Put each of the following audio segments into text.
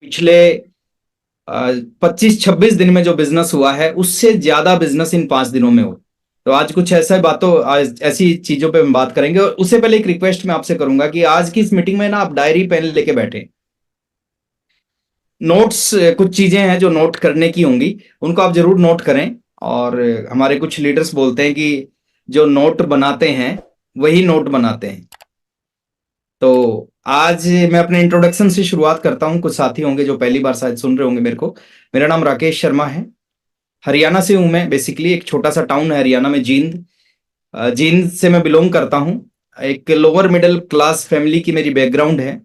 पिछले 25-26 दिन में जो बिजनेस हुआ है उससे ज्यादा बिजनेस इन 5 दिनों में हो। तो आज कुछ आज ऐसी चीजों पे हम बात करेंगे, और उससे पहले एक रिक्वेस्ट मैं आपसे करूंगा कि आज की इस मीटिंग में ना आप डायरी पेन लेके बैठे। नोट्स, कुछ चीजें हैं जो नोट करने की होंगी, उनको आप जरूर नोट करें। और हमारे कुछ लीडर्स बोलते हैं कि जो नोट बनाते हैं वही नोट बनाते हैं। तो आज मैं अपने इंट्रोडक्शन से शुरुआत करता हूं। कुछ साथी होंगे जो पहली बार शायद सुन रहे होंगे मेरे को। मेरा नाम राकेश शर्मा है। हरियाणा से हूं मैं। बेसिकली एक छोटा सा टाउन है हरियाणा में, जींद। जींद से मैं बिलोंग करता हूं। एक लोअर मिडिल क्लास फैमिली की मेरी बैकग्राउंड है।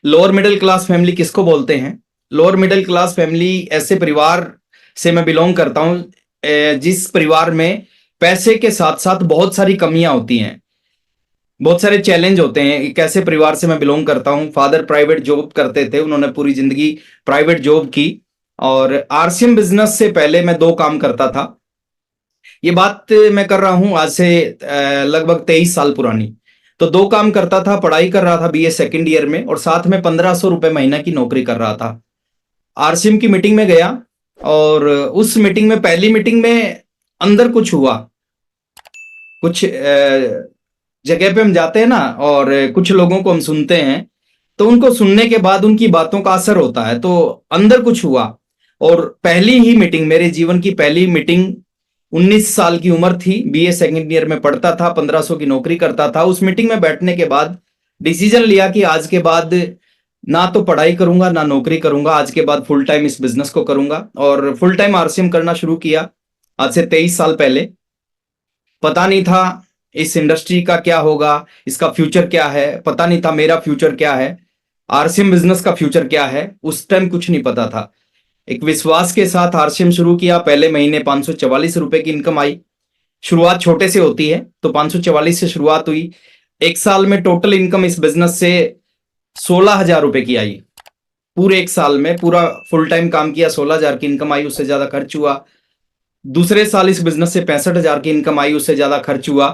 लोअर मिडिल क्लास फैमिली किसको बोलते हैं? लोअर मिडिल क्लास फैमिली ऐसे परिवार से मैं बिलोंग करता हूं जिस परिवार में पैसे के साथ साथ बहुत सारी कमियां होती हैं, बहुत सारे चैलेंज होते हैं। एक ऐसे परिवार से मैं बिलोंग करता हूं। फादर प्राइवेट जॉब करते थे, उन्होंने पूरी जिंदगी प्राइवेट जॉब की। और आरसीएम बिजनेस से पहले मैं दो काम करता था। ये बात मैं कर रहा हूं आज से लगभग 23 साल पुरानी। तो दो काम करता था, पढ़ाई कर रहा था बीए सेकेंड ईयर में, और साथ में 1500 रुपए महीना की नौकरी कर रहा था। आरसीएम की मीटिंग में गया, और उस मीटिंग में, पहली मीटिंग में अंदर कुछ हुआ। कुछ जगह पे हम जाते हैं ना, और कुछ लोगों को हम सुनते हैं, तो उनको सुनने के बाद उनकी बातों का असर होता है। तो अंदर कुछ हुआ। और पहली ही मीटिंग, मेरे जीवन की पहली मीटिंग, 19 साल की उम्र थी, बीए सेकेंड ईयर में पढ़ता था, 1500 की नौकरी करता था। उस मीटिंग में बैठने के बाद डिसीजन लिया कि आज के बाद ना तो पढ़ाई करूंगा ना नौकरी करूंगा, आज के बाद फुल टाइम इस बिजनेस को करूंगा। और फुल टाइम आरसीएम करना शुरू किया आज से 23 साल पहले। पता नहीं था इस इंडस्ट्री का क्या होगा, इसका फ्यूचर क्या है, पता नहीं था मेरा फ्यूचर क्या है, आरसीएम बिजनेस का फ्यूचर क्या है, उस टाइम कुछ नहीं पता था। एक विश्वास के साथ आरसीएम शुरू किया। पहले महीने 544 रुपए की इनकम आई। शुरुआत छोटे से होती है, तो 544 से शुरुआत हुई। एक साल में टोटल इनकम इस बिजनेस से 16,000 रुपए की आई। पूरे एक साल में पूरा फुल टाइम काम किया, 16,000 की इनकम आई, उससे ज्यादा खर्च हुआ। दूसरे साल इस बिजनेस से 65,000 की इनकम आई, उससे ज्यादा खर्च हुआ।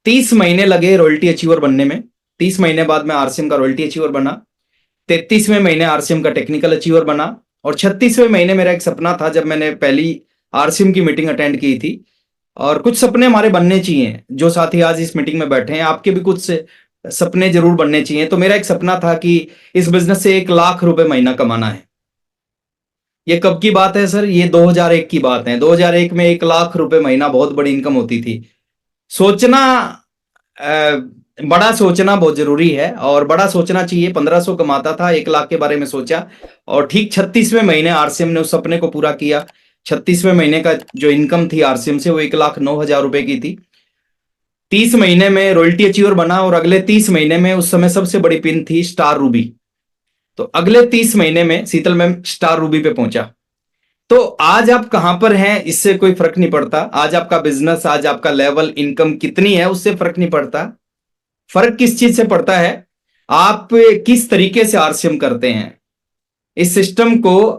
30 महीने लगे रॉयल्टी अचीवर बनने में। 30 महीने बाद मैं आरसीएम का रॉयल्टी अचीवर बना। 33वें महीने आरसीएम का टेक्निकल अचीवर बना। और 36वें महीने मेरा एक सपना था, जब मैंने पहली आरसीएम की मीटिंग अटेंड की थी। और कुछ सपने हमारे बनने चाहिए। जो साथी आज इस मीटिंग में बैठे हैं, आपके भी कुछ सपने जरूर बनने चाहिए। तो मेरा एक सपना था कि इस बिजनेस से 1 लाख रुपए महीना कमाना है। ये कब की बात है सर? ये 2001 की बात है। 2001 में 1 लाख रुपए महीना बहुत बड़ी इनकम होती थी। सोचना, बड़ा सोचना बहुत जरूरी है, और बड़ा सोचना चाहिए। 1500 कमाता था, 1 लाख के बारे में सोचा, और ठीक 36वें महीने आरसीएम ने उस सपने को पूरा किया। 36वें महीने का जो इनकम थी आरसीएम से, वो 1,09,000 रुपए की थी। 30 महीने में रॉयल्टी अचीवर बना, और अगले 30 महीने में, उस समय सबसे बड़ी पिन थी स्टार रूबी। तो अगले 30 महीने में शीतल मैम स्टार रूबी पे पहुंचा। तो आज आप कहां पर हैं इससे कोई फर्क नहीं पड़ता। आज आपका बिजनेस, आज आपका लेवल, इनकम कितनी है, उससे फर्क नहीं पड़ता। फर्क किस चीज से पड़ता है? आप किस तरीके से आरसीएम करते हैं, इस सिस्टम को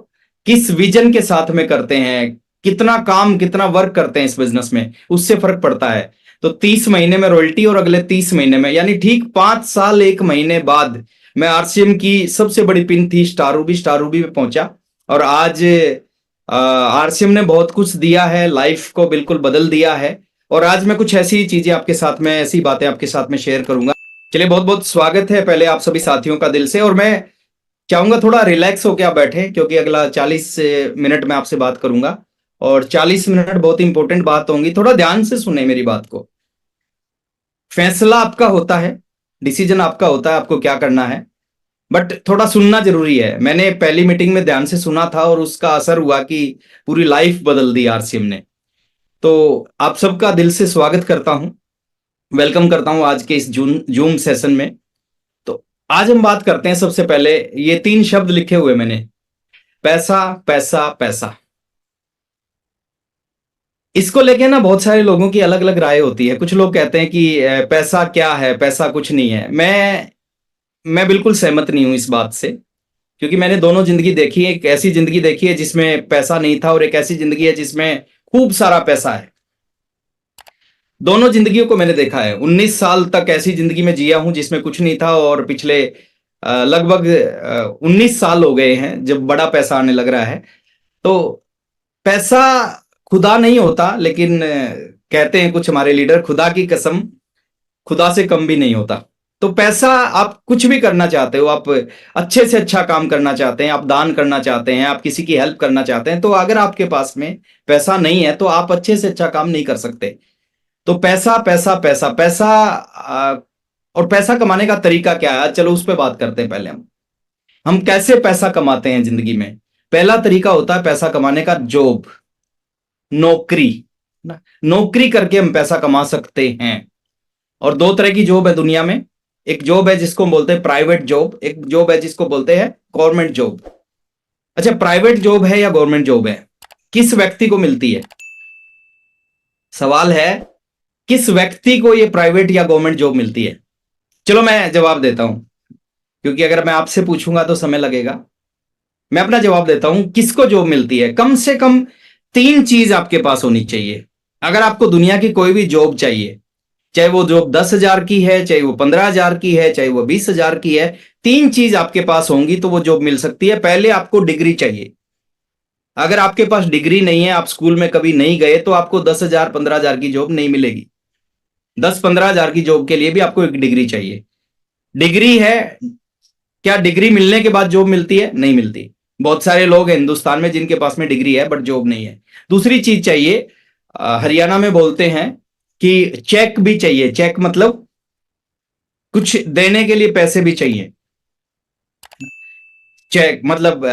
किस विजन के साथ में करते हैं, कितना काम, कितना वर्क करते हैं इस बिजनेस में, उससे फर्क पड़ता है। तो 30 महीने में रॉयल्टी, और अगले 30 महीने में, यानी ठीक 5 साल 1 महीने बाद, मैं आरसीएम की सबसे बड़ी पिन थी स्टार रूबी, स्टार रूबी पे पहुंचा। और आज आरसीएम ने बहुत कुछ दिया है, लाइफ को बिल्कुल बदल दिया है। और आज मैं कुछ ऐसी चीजें आपके साथ में, ऐसी बातें आपके साथ में शेयर करूंगा। चलिए, बहुत बहुत स्वागत है पहले आप सभी साथियों का दिल से। और मैं चाहूंगा थोड़ा रिलैक्स होकर आप बैठे, क्योंकि अगला 40 मिनट में आपसे बात करूंगा, और 40 मिनट बहुत इंपॉर्टेंट बात होंगी। थोड़ा ध्यान से सुने मेरी बात को। फैसला आपका होता है, डिसीजन आपका होता है, आपको क्या करना है, बट थोड़ा सुनना जरूरी है। मैंने पहली मीटिंग में ध्यान से सुना था, और उसका असर हुआ कि पूरी लाइफ बदल दी आरसीएम ने। तो आप सबका दिल से स्वागत करता हूं, वेलकम करता हूं आज के इस जूम सेशन में। तो आज हम बात करते हैं, सबसे पहले ये 3 शब्द लिखे हुए मैंने: पैसा, पैसा, पैसा। इसको लेके ना बहुत सारे लोगों की अलग अलग राय होती है। कुछ लोग कहते हैं कि पैसा क्या है, पैसा कुछ नहीं है। मैं बिल्कुल सहमत नहीं हूं इस बात से, क्योंकि मैंने दोनों जिंदगी देखी है। एक ऐसी जिंदगी देखी है जिसमें पैसा नहीं था, और एक ऐसी जिंदगी है जिसमें खूब सारा पैसा है। दोनों जिंदगियों को मैंने देखा है। 19 साल तक ऐसी जिंदगी में जिया हूं जिसमें कुछ नहीं था, और पिछले लगभग 19 साल हो गए हैं जब बड़ा पैसा आने लग रहा है। तो पैसा खुदा नहीं होता, लेकिन कहते हैं कुछ हमारे लीडर, खुदा की कसम खुदा से कम भी नहीं होता। तो पैसा, आप कुछ भी करना चाहते हो, आप अच्छे से अच्छा काम करना चाहते हैं, आप दान करना चाहते हैं, आप किसी की हेल्प करना चाहते हैं, तो अगर आपके पास में पैसा नहीं है तो आप अच्छे से अच्छा काम नहीं कर सकते। तो पैसा पैसा पैसा पैसा और पैसा कमाने का तरीका क्या है, चलो उस पर बात करते हैं। पहले हम कैसे पैसा कमाते हैं जिंदगी में। पहला तरीका होता है पैसा कमाने का, जॉब, नौकरी ना। नौकरी करके हम पैसा कमा सकते हैं। और दो तरह की जॉब है दुनिया में। एक जॉब है जिसको हम बोलते हैं प्राइवेट जॉब, एक जॉब है जिसको बोलते हैं गवर्नमेंट जॉब। अच्छा, प्राइवेट जॉब है या गवर्नमेंट जॉब है, किस व्यक्ति को मिलती है? सवाल है किस व्यक्ति को ये प्राइवेट या गवर्नमेंट जॉब मिलती है। चलो मैं जवाब देता हूं, क्योंकि अगर मैं आपसे पूछूंगा तो समय लगेगा। मैं अपना जवाब देता हूं, किसको जॉब मिलती है। कम से कम 3 चीज आपके पास होनी चाहिए। अगर आपको दुनिया की कोई भी जॉब चाहिए, चाहे वो जॉब 10,000 की है, चाहे वो 15,000 की है, चाहे वो 20,000 की है, 3 चीज आपके पास होंगी तो वो जॉब मिल सकती है। पहले आपको डिग्री चाहिए। अगर आपके पास डिग्री नहीं है, आप स्कूल में कभी नहीं गए, तो आपको 10,000 15,000 की जॉब नहीं मिलेगी। 10-15,000 की जॉब के लिए भी आपको एक डिग्री चाहिए। डिग्री है, क्या डिग्री मिलने के बाद जॉब मिलती है? नहीं मिलती। बहुत सारे लोग हैं हिंदुस्तान में जिनके पास में डिग्री है बट जॉब नहीं है। दूसरी चीज चाहिए, हरियाणा में बोलते हैं कि चेक भी चाहिए। चेक मतलब कुछ देने के लिए पैसे भी चाहिए। चेक मतलब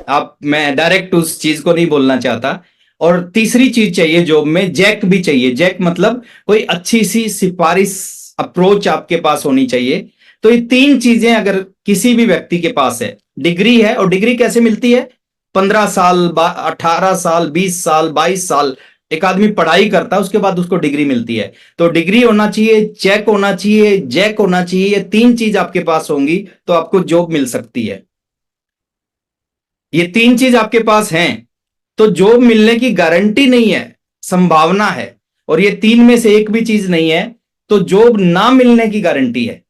आप, मैं डायरेक्ट उस चीज को नहीं बोलना चाहता। और तीसरी चीज चाहिए जॉब में, जैक भी चाहिए। जैक मतलब कोई अच्छी सी सिफारिश अप्रोच आपके पास होनी चाहिए। तो ये 3 चीजें अगर किसी भी व्यक्ति के पास है, डिग्री है, और डिग्री कैसे मिलती है? 15 साल, 18 साल, 20 साल, 22 साल एक आदमी पढ़ाई करता है, उसके बाद उसको डिग्री मिलती है। तो डिग्री होना चाहिए, चेक होना चाहिए, जैक होना चाहिए। ये 3 चीज आपके पास होंगी तो आपको जॉब मिल सकती है। ये 3 चीज आपके पास हैं तो जॉब मिलने की गारंटी नहीं है, संभावना है। और ये 3 में से एक भी चीज नहीं है तो जॉब ना मिलने की गारंटी है।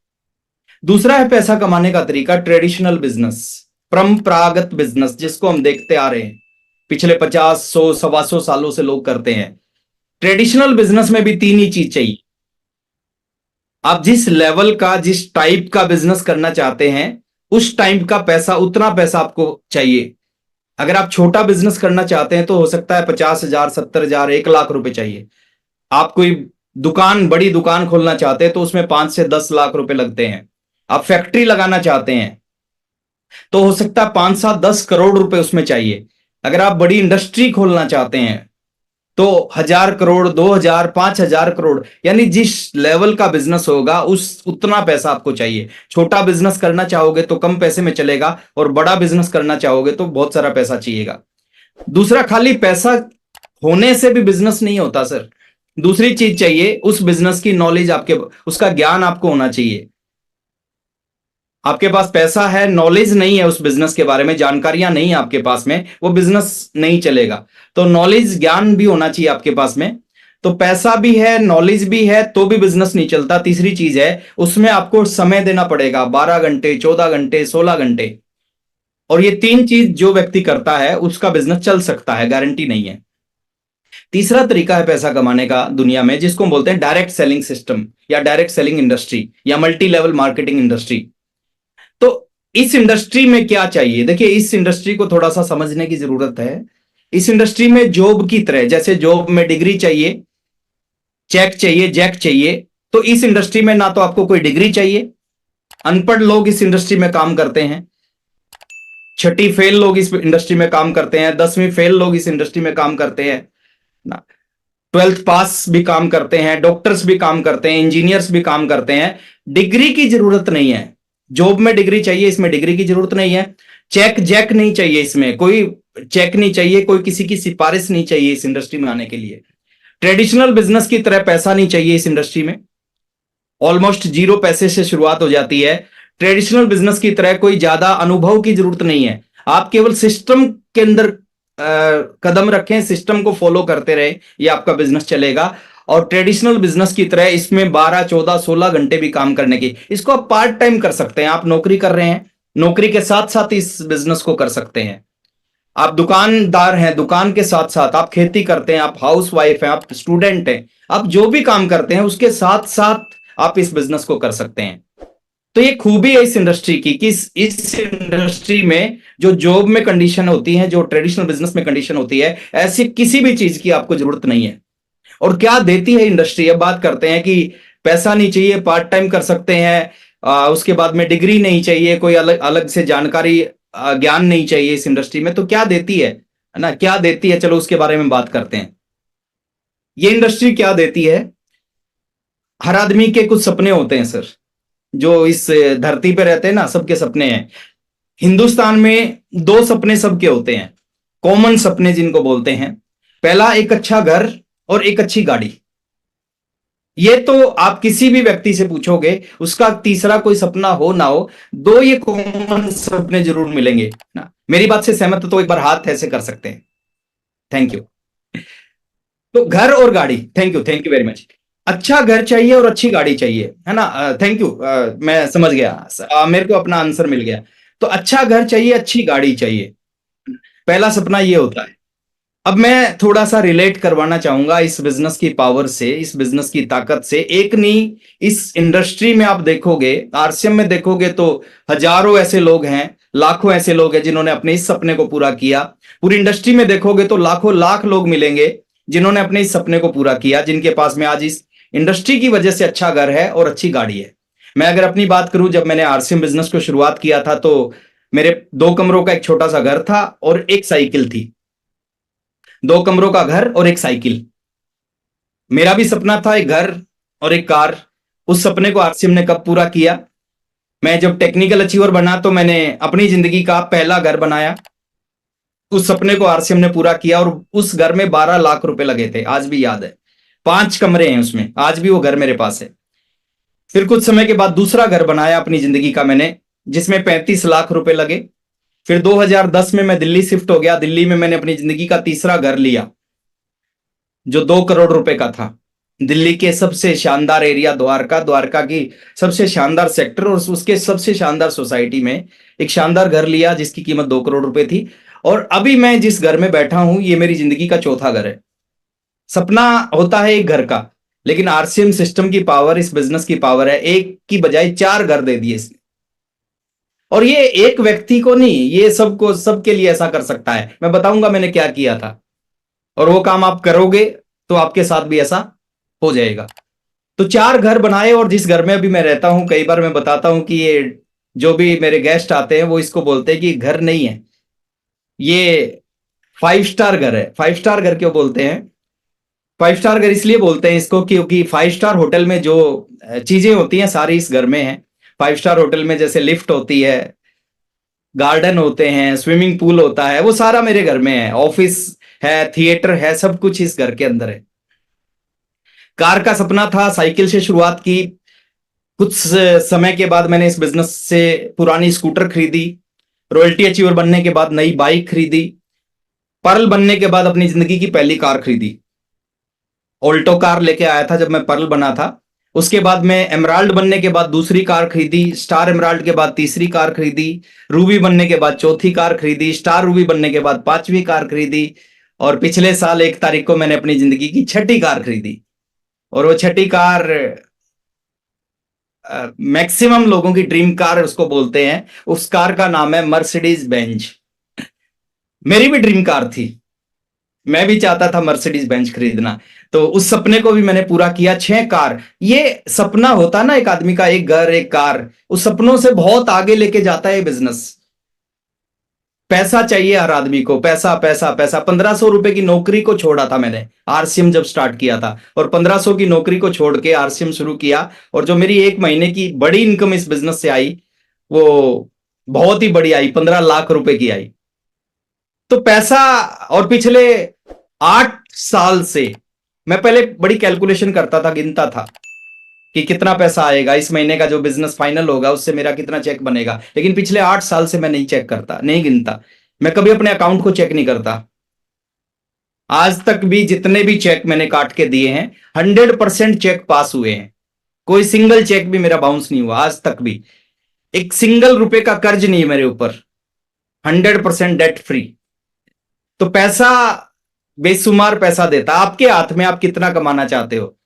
दूसरा है पैसा कमाने का तरीका, ट्रेडिशनल बिजनेस, परंपरागत बिजनेस, जिसको हम देखते आ रहे हैं पिछले 50, 100, 125 सालों से लोग करते हैं। ट्रेडिशनल बिजनेस में भी 3 ही चीज चाहिए। आप जिस लेवल का, जिस टाइप का बिजनेस करना चाहते हैं, उस टाइप का पैसा, उतना पैसा आपको चाहिए। अगर आप छोटा बिजनेस करना चाहते हैं तो हो सकता है 50,000, 70,000, 1 लाख रुपए चाहिए। आप कोई दुकान, बड़ी दुकान खोलना चाहते हैं तो उसमें 5 से 10 लाख रुपए लगते हैं। आप फैक्ट्री लगाना चाहते हैं तो हो सकता है 5, 7, 10 करोड़ रुपए उसमें चाहिए। अगर आप बड़ी इंडस्ट्री खोलना चाहते हैं तो 1,000 करोड़, 2,000, 5,000 करोड़, यानी जिस लेवल का बिजनेस होगा उस उतना पैसा आपको चाहिए। छोटा बिजनेस करना चाहोगे तो कम पैसे में चलेगा, और बड़ा बिजनेस करना चाहोगे तो बहुत सारा पैसा चाहिएगा। दूसरा, खाली पैसा होने से भी बिजनेस नहीं होता सर। दूसरी चीज चाहिए, उस बिजनेस की नॉलेज, आपके उसका ज्ञान आपको होना चाहिए। आपके पास पैसा है, नॉलेज नहीं है उस बिजनेस के बारे में, जानकारियां नहीं है आपके पास में, वो बिजनेस नहीं चलेगा। तो नॉलेज, ज्ञान भी होना चाहिए आपके पास में। तो पैसा भी है, नॉलेज भी है, तो भी बिजनेस नहीं चलता। तीसरी चीज है, उसमें आपको समय देना पड़ेगा, 12 घंटे, 14 घंटे, 16 घंटे। और ये 3 चीज जो व्यक्ति करता है उसका बिजनेस चल सकता है, गारंटी नहीं है। तीसरा तरीका है पैसा कमाने का दुनिया में, जिसको हम बोलते हैं डायरेक्ट सेलिंग सिस्टम, या डायरेक्ट सेलिंग इंडस्ट्री, या मल्टी लेवल मार्केटिंग इंडस्ट्री। तो इस इंडस्ट्री में क्या चाहिए? देखिए, इस इंडस्ट्री को थोड़ा सा समझने की जरूरत है। इस इंडस्ट्री में जॉब की तरह, जैसे जॉब में डिग्री चाहिए, चेक चाहिए, जैक चाहिए, तो इस इंडस्ट्री में ना तो आपको कोई डिग्री चाहिए, अनपढ़ लोग इस इंडस्ट्री में काम करते हैं, छठी फेल लोग इस इंडस्ट्री में काम करते हैं, 10वीं फेल लोग इस इंडस्ट्री में काम करते हैं ना, 12th पास भी काम करते हैं, डॉक्टर्स भी काम करते हैं, इंजीनियर्स भी काम करते हैं। डिग्री की जरूरत नहीं है। जॉब में डिग्री चाहिए, इसमें डिग्री की जरूरत नहीं है। चेक जैक नहीं चाहिए, इसमें कोई चेक नहीं चाहिए, कोई किसी की सिफारिश नहीं चाहिए इस इंडस्ट्री में आने के लिए। ट्रेडिशनल बिजनेस की तरह पैसा नहीं चाहिए इस इंडस्ट्री में, ऑलमोस्ट 0 पैसे से शुरुआत हो जाती है। ट्रेडिशनल बिजनेस की तरह कोई ज्यादा अनुभव की जरूरत नहीं है। आप केवल सिस्टम के अंदर कदम रखें, सिस्टम को फॉलो करते रहे, ये आपका बिजनेस चलेगा। और ट्रेडिशनल बिजनेस की तरह इसमें 12, 14, 16 घंटे भी काम करने की, इसको आप पार्ट टाइम कर सकते हैं। आप नौकरी कर रहे हैं, नौकरी के साथ साथ इस बिजनेस को कर सकते हैं। आप दुकानदार हैं, दुकान के साथ साथ आप खेती करते हैं, आप हाउस वाइफ हैं, आप स्टूडेंट हैं, आप जो भी काम करते हैं उसके साथ साथ आप इस बिजनेस को कर सकते हैं। तो ये खूबी है इस इंडस्ट्री की कि इस इंडस्ट्री में जो जॉब में कंडीशन होती है, जो ट्रेडिशनल बिजनेस में कंडीशन होती है, ऐसी किसी भी चीज की आपको जरूरत नहीं है। और क्या देती है इंडस्ट्री, अब बात करते हैं कि पैसा नहीं चाहिए, पार्ट टाइम कर सकते हैं, उसके बाद में डिग्री नहीं चाहिए, कोई अलग अलग से जानकारी, ज्ञान नहीं चाहिए इस इंडस्ट्री में, तो क्या देती है ना, क्या देती है, चलो उसके बारे में बात करते हैं। ये इंडस्ट्री क्या देती है, हर आदमी के कुछ सपने होते हैं सर, जो इस धरती पे रहते हैं ना, सबके सपने हैं। हिंदुस्तान में दो सपने सबके होते हैं, कॉमन सपने जिनको बोलते हैं। पहला, एक अच्छा घर और एक अच्छी गाड़ी। ये तो आप किसी भी व्यक्ति से पूछोगे, उसका तीसरा कोई सपना हो ना हो, दो ये कॉमन सपने जरूर मिलेंगे ना। मेरी बात से सहमत हो तो एक बार हाथ ऐसे कर सकते हैं। Thank you. तो घर और गाड़ी, थैंक यू वेरी मच। अच्छा घर चाहिए और अच्छी गाड़ी चाहिए, है ना। थैंक यू, मैं समझ गया, मेरे को अपना आंसर मिल गया। तो अच्छा घर चाहिए, अच्छी गाड़ी चाहिए, पहला सपना ये होता है। अब मैं थोड़ा सा रिलेट करवाना चाहूंगा इस बिजनेस की पावर से, इस बिजनेस की ताकत से। एक नहीं, इस इंडस्ट्री में आप देखोगे, आरसीएम में देखोगे तो हजारों ऐसे लोग हैं, लाखों ऐसे लोग हैं जिन्होंने अपने इस सपने को पूरा किया। पूरी इंडस्ट्री में देखोगे तो लाखों लाख लोग मिलेंगे जिन्होंने अपने इस सपने को पूरा किया, जिनके पास में आज इस इंडस्ट्री की वजह से अच्छा घर है और अच्छी गाड़ी है। मैं अगर अपनी बात करूं, जब मैंने आरसीएम बिजनेस को शुरुआत किया था तो मेरे 2 कमरों का एक छोटा सा घर था और एक साइकिल थी। 2 कमरों का घर और एक साइकिल। मेरा भी सपना था एक घर और एक कार। उस सपने को आरसीएम ने कब पूरा किया, मैं जब टेक्निकल अचीवर बना तो मैंने अपनी जिंदगी का पहला घर बनाया। उस सपने को आरसीएम ने पूरा किया और उस घर में 12 लाख रुपए लगे थे, आज भी याद है। 5 कमरे हैं उसमें, आज भी वो घर मेरे पास है। फिर कुछ समय के बाद दूसरा घर बनाया अपनी जिंदगी का मैंने, जिसमें 35 लाख रुपए लगे। फिर 2010 में मैं दिल्ली शिफ्ट हो गया। दिल्ली में मैंने अपनी जिंदगी का तीसरा घर लिया जो 2 करोड़ रुपए का था। दिल्ली के सबसे शानदार एरिया द्वारका, द्वारका की सबसे शानदार सेक्टर और उसके सबसे शानदार सोसाइटी में एक शानदार घर लिया जिसकी कीमत 2 करोड़ रुपए थी। और अभी मैं जिस घर में बैठा हूं ये मेरी जिंदगी का चौथा घर है। सपना होता है एक घर का, लेकिन आरसीएम सिस्टम की पावर, इस बिजनेस की पावर है, एक की बजाय 4 घर दे दिए इसने। और ये एक व्यक्ति को नहीं, ये सबको, सबके लिए ऐसा कर सकता है। मैं बताऊंगा मैंने क्या किया था, और वो काम आप करोगे तो आपके साथ भी ऐसा हो जाएगा। तो 4 घर बनाए, और जिस घर में अभी मैं रहता हूं, कई बार मैं बताता हूं कि ये जो भी मेरे गेस्ट आते हैं वो इसको बोलते हैं कि घर नहीं है, ये 5 स्टार घर है। 5 स्टार घर क्यों बोलते हैं? 5 स्टार घर इसलिए बोलते हैं इसको क्योंकि 5 स्टार होटल में जो चीजें होती हैं सारी इस घर में है। 5 स्टार होटल में जैसे लिफ्ट होती है, गार्डन होते हैं, स्विमिंग पूल होता है, वो सारा मेरे घर में है। ऑफिस है, थिएटर है, सब कुछ इस घर के अंदर है। कार का सपना था, साइकिल से शुरुआत की। कुछ समय के बाद मैंने इस बिजनेस से पुरानी स्कूटर खरीदी। रॉयल्टी अचीवर बनने के बाद नई बाइक खरीदी। पर्ल बनने के बाद अपनी जिंदगी की पहली कार खरीदी। ऑल्टो कार लेके आया था जब मैं पर्ल बना था। उसके बाद में एमराल्ड बनने के बाद दूसरी कार खरीदी। स्टार एमराल्ड के बाद तीसरी कार खरीदी। रूबी बनने के बाद चौथी कार खरीदी। स्टार रूबी बनने के बाद 5वीं कार खरीदी। और पिछले साल 1 तारीख को मैंने अपनी जिंदगी की छठी कार खरीदी। और वो छठी कार मैक्सिमम लोगों की ड्रीम कार उसको बोलते हैं। उस कार का नाम है मर्सिडीज बेंज। मेरी भी ड्रीम कार थी, मैं भी चाहता था मर्सिडीज बेंच खरीदना। तो उस सपने को भी मैंने पूरा किया। 6 कार, ये सपना होता ना एक आदमी का, एक घर एक कार, उस सपनों से बहुत आगे लेके जाता है बिजनेस। पैसा चाहिए हर आदमी को, पैसा पैसा पैसा। 1500 रुपए की नौकरी को छोड़ा था मैंने आरसीएम जब स्टार्ट किया था, और 1500 की नौकरी को छोड़ के आरसीएम शुरू किया। और जो मेरी 1 महीने की बड़ी इनकम इस बिजनेस से आई, वो बहुत ही बड़ी आई, 15 लाख रुपए की आई। तो पैसा, और पिछले 8 साल से मैं पहले बड़ी कैलकुलेशन करता था, गिनता था कि कितना पैसा आएगा इस महीने का, जो बिजनेस फाइनल होगा उससे मेरा कितना चेक बनेगा। लेकिन पिछले 8 साल से मैं नहीं चेक करता, नहीं गिनता। मैं कभी अपने अकाउंट को चेक नहीं करता। आज तक भी जितने भी चेक मैंने काट के दिए हैं 100% चेक पास हुए हैं। कोई सिंगल चेक भी मेरा बाउंस नहीं हुआ आज तक भी। एक सिंगल रुपए का कर्ज नहीं है मेरे ऊपर। 100% डेट फ्री। तो पैसा बेशुमार पैसा देता है आपके हाथ में, आप कितना कमाना चाहते हो।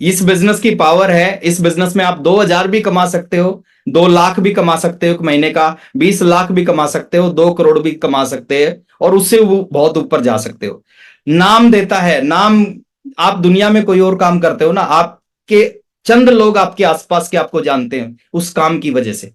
इस बिजनेस की पावर है। इस बिजनेस में आप 2,000 भी कमा सकते हो, 2 लाख भी कमा सकते हो एक महीने का, 20 लाख भी कमा सकते हो, 2 करोड़ भी कमा सकते हैं, और उससे वो बहुत ऊपर जा सकते हो। नाम देता है नाम। आप दुनिया में कोई और काम करते हो ना, आपके चंद लोग आपके आसपास के आपको जानते हैं उस काम की वजह से।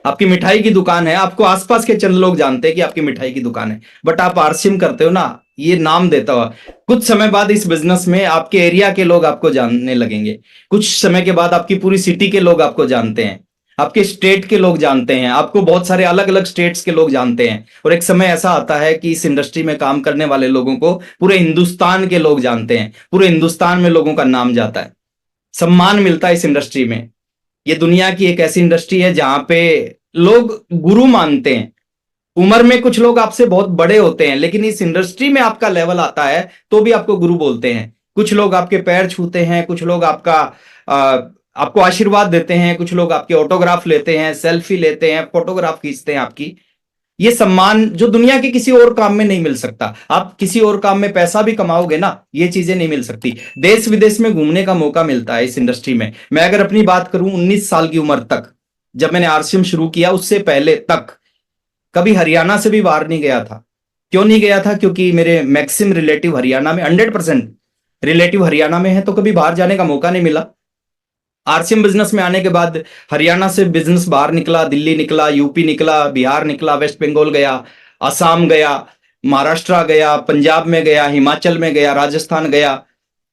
आपकी मिठाई की दुकान है, आपको आसपास के चंद लोग जानते हैं कि आपकी मिठाई की दुकान है, बट आप आरसीएम करते हो ना, ये नाम देता हुआ। कुछ समय बाद इस बिजनेस में आपके एरिया के लोग आपको जानने लगेंगे। कुछ समय के बाद आपकी पूरी सिटी के लोग आपको जानते हैं, आपके स्टेट के लोग जानते हैं, आपको बहुत सारे अलग अलग स्टेट्स के लोग जानते हैं। और एक समय ऐसा आता है कि इस इंडस्ट्री में काम करने वाले लोगों को पूरे हिंदुस्तान के लोग जानते हैं, पूरे हिंदुस्तान में लोगों का नाम जाता है, सम्मान मिलता है इस इंडस्ट्री में। ये दुनिया की एक ऐसी इंडस्ट्री है जहां पे लोग गुरु मानते हैं। उम्र में कुछ लोग आपसे बहुत बड़े होते हैं, लेकिन इस इंडस्ट्री में आपका लेवल आता है तो भी आपको गुरु बोलते हैं। कुछ लोग आपके पैर छूते हैं, कुछ लोग आपको आशीर्वाद देते हैं, कुछ लोग आपके ऑटोग्राफ लेते हैं, सेल्फी लेते हैं, फोटोग्राफ खींचते हैं आपकी। ये सम्मान जो दुनिया के किसी और काम में नहीं मिल सकता। आप किसी और काम में पैसा भी कमाओगे ना, ये चीजें नहीं मिल सकती। देश विदेश में घूमने का मौका मिलता है इस इंडस्ट्री में। मैं अगर अपनी बात करूं 19 साल की उम्र तक, जब मैंने आरसीएम शुरू किया उससे पहले तक कभी हरियाणा से भी बाहर नहीं गया था। क्यों नहीं गया था? क्योंकि मेरे मैक्सिम रिलेटिव हरियाणा में, 100% रिलेटिव हरियाणा में है, तो कभी बाहर जाने का मौका नहीं मिला। आरसीएम बिजनेस में आने के बाद हरियाणा से बिजनेस बाहर निकला, दिल्ली निकला, यूपी निकला, बिहार निकला, वेस्ट बंगाल गया, असम गया, महाराष्ट्र गया, पंजाब में गया, हिमाचल में गया, राजस्थान गया,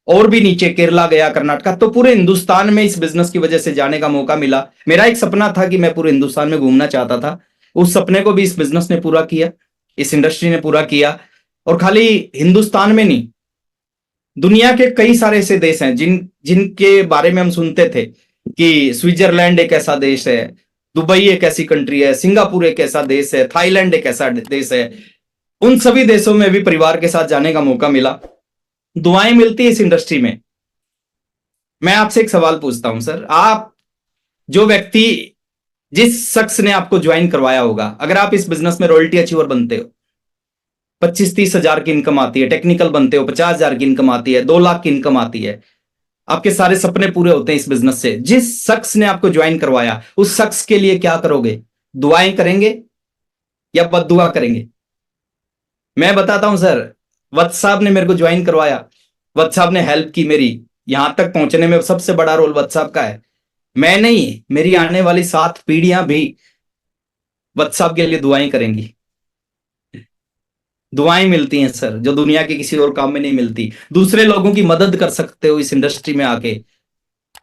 और भी नीचे केरला गया, कर्नाटका। तो पूरे हिंदुस्तान में इस बिजनेस की वजह से जाने का मौका मिला। मेरा एक सपना था कि मैं पूरे हिंदुस्तान में घूमना चाहता था। उस सपने को भी इस बिजनेस ने पूरा किया, इस इंडस्ट्री ने पूरा किया। और खाली हिंदुस्तान में नहीं, दुनिया के कई सारे ऐसे देश हैं जिनके बारे में हम सुनते थे कि स्विट्जरलैंड एक ऐसा देश है, दुबई एक ऐसी कंट्री है, सिंगापुर एक ऐसा देश है, थाईलैंड एक ऐसा देश है। उन सभी देशों में भी परिवार के साथ जाने का मौका मिला। दुआएं मिलती है इस इंडस्ट्री में। मैं आपसे एक सवाल पूछता हूं सर, आप जो व्यक्ति, जिस शख्स ने आपको ज्वाइन करवाया होगा, अगर आप इस बिजनेस में रॉयल्टी अचीवर बनते हो, 25-30 हजार की इनकम आती है, टेक्निकल बनते हो 50,000 की इनकम आती है, 2 लाख की इनकम आती है, आपके सारे सपने पूरे होते हैं इस बिजनेस से। जिस शख्स ने आपको ज्वाइन करवाया, उस शख्स के लिए क्या करोगे? दुआएं करेंगे या बद्दुआ करेंगे? मैं बताता हूं सर, वत्स साहब ने मेरे को ज्वाइन करवाया, वत्स साहब ने हेल्प की मेरी यहां तक पहुंचने में। सबसे बड़ा रोल वत्स साहब का है। मैं नहीं, मेरी आने वाली 7 पीढ़ियां भी वत्स साहब के लिए दुआएं करेंगी। दुआएं मिलती हैं सर, जो दुनिया के किसी और काम में नहीं मिलती। दूसरे लोगों की मदद कर सकते हो इस इंडस्ट्री में आके।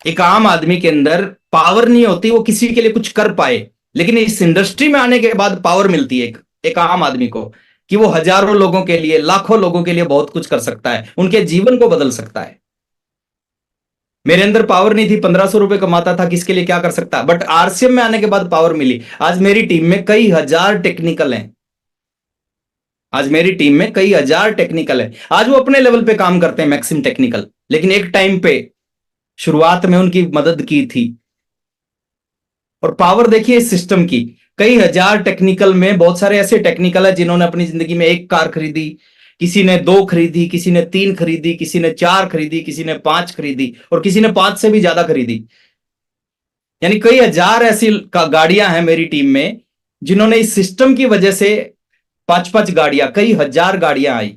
एक आम आदमी के अंदर पावर नहीं होती वो किसी के लिए कुछ कर पाए, लेकिन इस इंडस्ट्री में आने के बाद पावर मिलती है एक आम आदमी को, कि वो हजारों लोगों के लिए, लाखों लोगों के लिए बहुत कुछ कर सकता है, उनके जीवन को बदल सकता है। मेरे अंदर पावर नहीं थी, 1500 रुपए कमाता था, किसके लिए क्या कर सकता, बट आरसीएम में आने के बाद पावर मिली। आज मेरी टीम में कई हजार टेक्निकल हैं। आज मेरी टीम में कई हजार टेक्निकल है। आज वो अपने लेवल पे काम करते हैं, मैक्सिम टेक्निकल, लेकिन एक टाइम पे शुरुआत में उनकी मदद की थी। और पावर देखिए इस सिस्टम की, कई हजार टेक्निकल में बहुत सारे ऐसे टेक्निकल है जिन्होंने अपनी जिंदगी में 1 कार खरीदी, किसी ने 2 खरीदी, किसी ने 3 खरीदी, किसी ने 4 खरीदी, किसी ने 5 खरीदी, और किसी ने 5 से भी ज्यादा खरीदी। यानी कई हजार ऐसी गाड़ियां हैं मेरी टीम में जिन्होंने इस सिस्टम की वजह से 5-5 गाड़ियां, कई हजार गाड़ियां आई।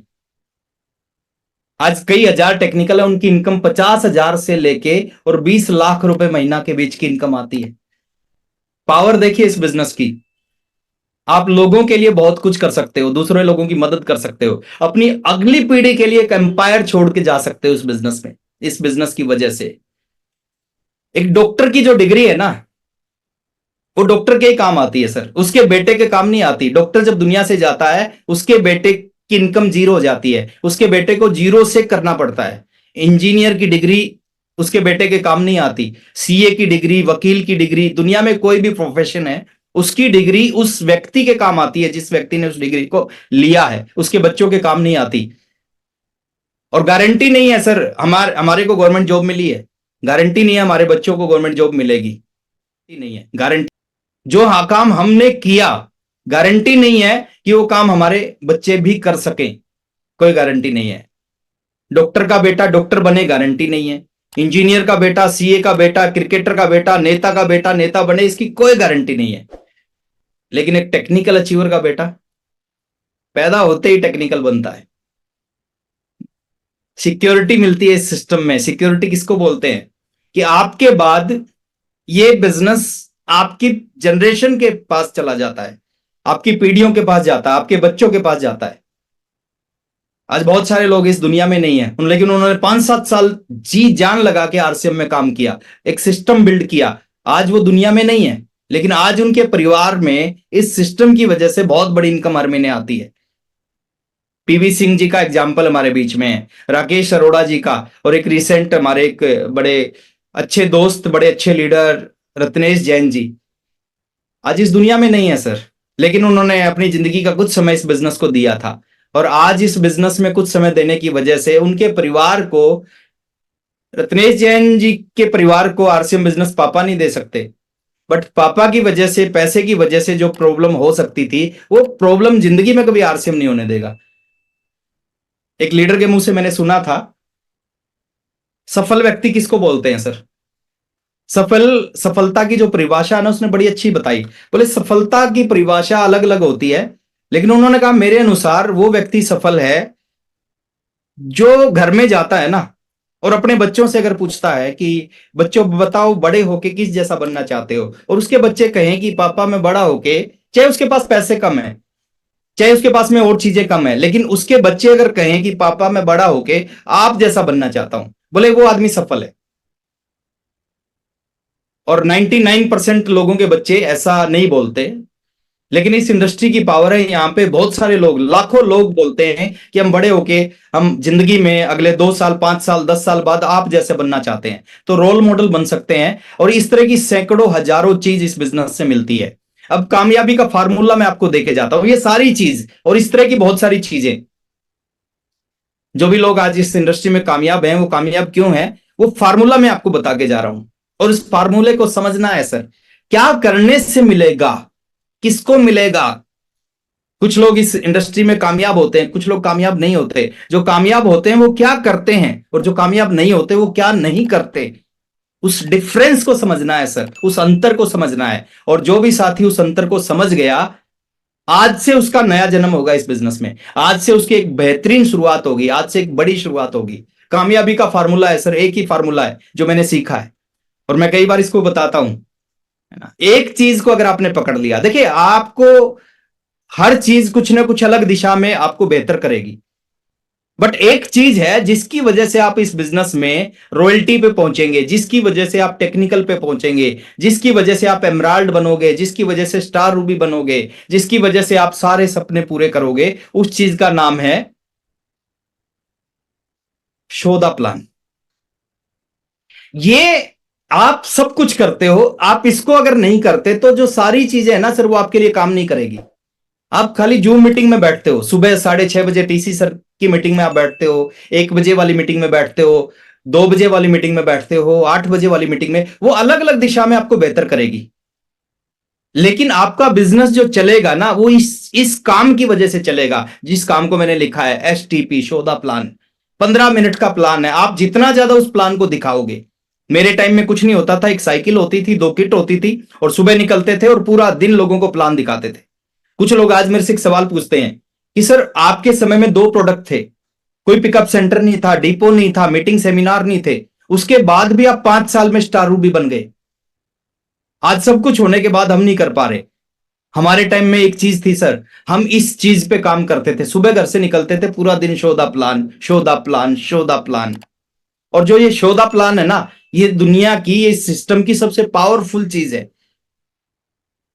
आज कई हजार टेक्निकल है, उनकी इनकम 50,000 से लेके और 20 लाख रुपए महीना के बीच की इनकम आती है। पावर देखिए इस बिजनेस की। आप लोगों के लिए बहुत कुछ कर सकते हो, दूसरे लोगों की मदद कर सकते हो, अपनी अगली पीढ़ी के लिए एक एम्पायर छोड़ के जा सकते हो इस बिजनेस में, इस बिजनेस की वजह से। एक डॉक्टर की जो डिग्री है ना, वो डॉक्टर के ही काम आती है सर, उसके बेटे के काम नहीं आती। डॉक्टर जब दुनिया से जाता है, उसके बेटे की इनकम 0 हो जाती है, उसके बेटे को 0 से करना पड़ता है। इंजीनियर की डिग्री उसके बेटे के काम नहीं आती, सीए की डिग्री, वकील की डिग्री, दुनिया में कोई भी प्रोफेशन है, उसकी डिग्री उस व्यक्ति के काम आती है जिस व्यक्ति ने उस डिग्री को लिया है, उसके बच्चों के काम नहीं आती। और गारंटी नहीं है सर, हमारे को गवर्नमेंट जॉब मिली है, गारंटी नहीं है हमारे बच्चों को गवर्नमेंट जॉब मिलेगी, नहीं है गारंटी। जो हाँ काम हमने किया, गारंटी नहीं है कि वो काम हमारे बच्चे भी कर सकें, कोई गारंटी नहीं है। डॉक्टर का बेटा डॉक्टर बने, गारंटी नहीं है। इंजीनियर का बेटा सीए का बेटा, क्रिकेटर का बेटा नेता का बेटा नेता बने, इसकी कोई गारंटी नहीं है। लेकिन एक टेक्निकल अचीवर का बेटा पैदा होते ही टेक्निकल बनता है। सिक्योरिटी मिलती है इस सिस्टम में। सिक्योरिटी किसको बोलते हैं कि आपके बाद ये बिजनेस आपकी जनरेशन के पास चला जाता है, आपकी पीढ़ियों के पास जाता है, आपके बच्चों के पास जाता है। आज बहुत सारे लोग इस दुनिया में नहीं है, लेकिन उन्होंने 5-7 साल जी जान लगा के आरसीएम में काम किया, एक सिस्टम बिल्ड किया। आज वो दुनिया में नहीं है, लेकिन आज उनके परिवार में इस सिस्टम की वजह से बहुत बड़ी इनकम हर महीने आती है। पीवी सिंह जी का एग्जाम्पल हमारे बीच में है, राकेश अरोड़ा जी का, और एक रिसेंट हमारे एक बड़े अच्छे दोस्त, बड़े अच्छे लीडर रत्नेश जैन जी आज इस दुनिया में नहीं है सर, लेकिन उन्होंने अपनी जिंदगी का कुछ समय इस बिजनेस को दिया था। और आज इस बिजनेस में कुछ समय देने की वजह से उनके परिवार को, रत्नेश जैन जी के परिवार को आरसीएम बिजनेस पापा नहीं दे सकते, बट पापा की वजह से, पैसे की वजह से जो प्रॉब्लम हो सकती थी, वो प्रॉब्लम जिंदगी में कभी आरसीएम नहीं होने देगा। एक लीडर के मुंह से मैंने सुना था, सफल व्यक्ति किसको बोलते हैं सर? सफलता की जो परिभाषा है ना, उसने बड़ी अच्छी बताई। बोले सफलता की परिभाषा अलग अलग होती है, लेकिन उन्होंने कहा मेरे अनुसार वो व्यक्ति सफल है जो घर में जाता है ना और अपने बच्चों से अगर पूछता है कि बच्चों बताओ बड़े होके किस जैसा बनना चाहते हो, और उसके बच्चे कहें कि पापा मैं बड़ा होके, चाहे उसके पास पैसे कम है, चाहे उसके पास में और चीजें कम है, लेकिन उसके बच्चे अगर कहें कि पापा मैं बड़ा होके आप जैसा बनना चाहता हूं, बोले वो आदमी सफल है। और 99% लोगों के बच्चे ऐसा नहीं बोलते, लेकिन इस इंडस्ट्री की पावर है, यहाँ पे बहुत सारे लोग, लाखों लोग बोलते हैं कि हम बड़े होके, हम जिंदगी में अगले 2 साल 5 साल 10 साल बाद आप जैसे बनना चाहते हैं, तो रोल मॉडल बन सकते हैं। और इस तरह की सैकड़ों हजारों चीज इस बिजनेस से मिलती है। अब कामयाबी का फार्मूला मैं आपको देके जाता हूं, ये सारी चीज और इस तरह की बहुत सारी चीजें, जो भी लोग आज इस इंडस्ट्री में कामयाब हैं वो कामयाब क्यों हैं, वो फार्मूला मैं आपको बता के जा रहा हूं। और इस फार्मूले को समझना है सर, क्या करने से मिलेगा, किसको मिलेगा। कुछ लोग इस इंडस्ट्री में कामयाब होते हैं, कुछ लोग कामयाब नहीं होते। जो कामयाब होते हैं वो क्या करते हैं, और जो कामयाब नहीं होते वो क्या नहीं करते, उस डिफरेंस को समझना है सर, उस अंतर को समझना है। और जो भी साथी उस अंतर को समझ गया, आज से उसका नया जन्म होगा इस बिजनेस में, आज से उसकी एक बेहतरीन शुरुआत होगी, आज से एक बड़ी शुरुआत होगी। कामयाबी का फार्मूला है सर, एक ही फार्मूला है जो मैंने सीखा है, और मैं कई बार इसको बताता हूं, है ना। एक चीज को अगर आपने पकड़ लिया, देखिए आपको हर चीज कुछ ना कुछ अलग दिशा में आपको बेहतर करेगी, बट एक चीज है जिसकी वजह से आप इस बिजनेस में रॉयल्टी पे पहुंचेंगे, जिसकी वजह से आप टेक्निकल पे पहुंचेंगे, जिसकी वजह से आप एमराल्ड बनोगे, जिसकी वजह से स्टार रूबी बनोगे, जिसकी वजह से आप सारे सपने पूरे करोगे, उस चीज का नाम है शो द प्लान। ये आप सब कुछ करते हो, आप इसको अगर नहीं करते तो जो सारी चीजें है ना सर, वो आपके लिए काम नहीं करेगी। आप खाली जूम मीटिंग में बैठते हो, सुबह 6:30 बजे टीसी सर की मीटिंग में आप बैठते हो, 1 बजे वाली मीटिंग में बैठते हो, 2 बजे वाली मीटिंग में बैठते हो, 8 बजे वाली मीटिंग में, वो अलग अलग दिशा में आपको बेहतर करेगी। लेकिन आपका बिजनेस जो चलेगा ना, वो इस काम की वजह से चलेगा, जिस काम को मैंने लिखा है STP, show the plan. 15 minute का प्लान है, आप जितना ज्यादा उस प्लान को दिखाओगे। मेरे टाइम में कुछ नहीं होता था, एक साइकिल होती थी, 2 किट होती थी, और सुबह निकलते थे और पूरा दिन लोगों को प्लान दिखाते थे। कुछ लोग आज मेरे से एक सवाल पूछते हैं कि सर आपके समय में 2 प्रोडक्ट थे, कोई पिकअप सेंटर नहीं था, डिपो नहीं था, मीटिंग सेमिनार नहीं थे, उसके बाद भी आप 5 साल में स्टार रूबी बन गए। आज सब कुछ होने के बाद हम नहीं कर पा रहे। हमारे टाइम में एक चीज थी सर, हम इस चीज पे काम करते थे, सुबह घर से निकलते थे, पूरा दिन show the plan, show the plan, show the plan. और जो ये शो द प्लान है ना, ये दुनिया की, ये सिस्टम की सबसे पावरफुल चीज है।